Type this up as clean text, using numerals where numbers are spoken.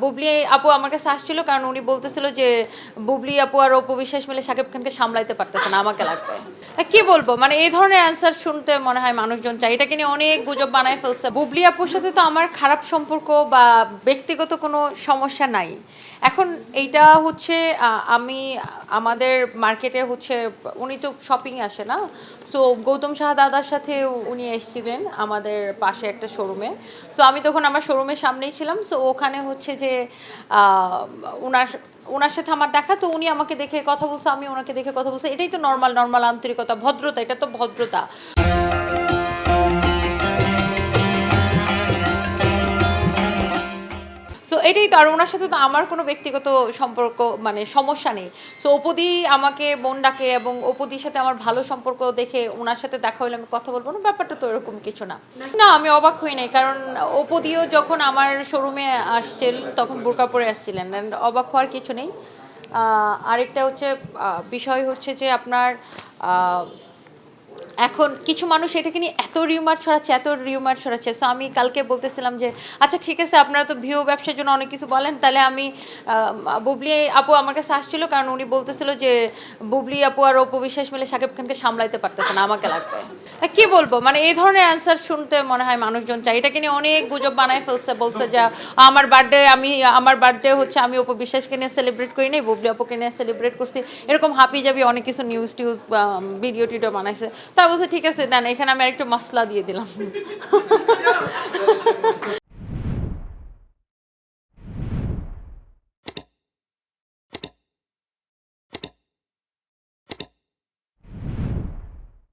বুবলি আপু আমার কাছে আসছিল কারণ উনি বলতেছিল যে বুবলি আপু আর অপু বিশ্বাস মিলে শাকিব খানকে সামলাইতে পারতেছে না, আমাকে লাগবে। কি বলবো, মানে এই ধরনের অ্যান্সার শুনতে মনে হয় মানুষজন চায়, এটাকে নিয়ে অনেক গুজব বানায় ফেলছে। বুবলি আপুর সাথে তো আমার খারাপ সম্পর্ক বা ব্যক্তিগত কোনো সমস্যা নাই। এখন এইটা হচ্ছে আমি আমাদের মার্কেটে হচ্ছে উনি তো শপিং আসে না, সো গৌতম শাহ দাদার সাথে উনি এসেছিলেন আমাদের পাশে একটা শোরুমে। সো আমি তখন আমার শোরুমের সামনেই ছিলাম। সো ওখানে হচ্ছে যে ওনার ওনার সাথে আমার দেখা, তো উনি আমাকে দেখে কথা বলছে, আমি ওনাকে দেখে কথা বলছি। এটাই তো নর্মাল নর্মাল আন্তরিকতা, ভদ্রতা, এটা তো ভদ্রতা। সো এটাই তো। আর ওনার সাথে তো আমার কোনো ব্যক্তিগত সম্পর্ক মানে সমস্যা নেই। সো অপুদি আমাকে বোন ডাকে এবং অপুদির সাথে আমার ভালো সম্পর্ক দেখে ওনার সাথে দেখা হলে আমি কথা বলবো না, ব্যাপারটা তো এরকম কিছু না। না, আমি অবাক হই নাই, কারণ অপুদিও যখন আমার শোরুমে আসছিল তখন বোরকা পরে আসছিলেন, অ্যান্ড অবাক হওয়ার কিছু নেই। আরেকটা হচ্ছে বিষয় হচ্ছে যে আপনার এখন কিছু মানুষ এটাকে নিয়ে এত রিউমার ছড়াচ্ছে। সো আমি কালকে বলতেছিলাম যে আচ্ছা ঠিক আছে, আপনারা তো ভিউ ব্যবসার জন্য অনেক কিছু বলেন, তাহলে আমি বুবলি আপু আমার কাছে আসছিল কারণ উনি বলতেছিল যে বুবলি আপু আর অপু বিশ্বাস মিলে শাকিব খানকে সামলাইতে পারতেছে না, আমাকে লাগবে। কি বলবো, মানে এই ধরনের অ্যান্সার শুনতে মনে হয় মানুষজন চায়, এটাকে নিয়ে অনেক গুজব বানায় ফেলছে। বলছে যে আমার বার্থডে হচ্ছে আমি অপু বিশ্বাসকে নিয়ে সেলিব্রেট করি নাই, বুবলি আপুকে নিয়ে সেলিব্রেট করছি, এরকম হাপি জাবি অনেক কিছু নিউজ টিউজ ভিডিও টিডিও বানাইছে। তা বলছে ঠিক আছে, দেন এখানে আমি আরেকটু মশলা দিয়ে দিলাম।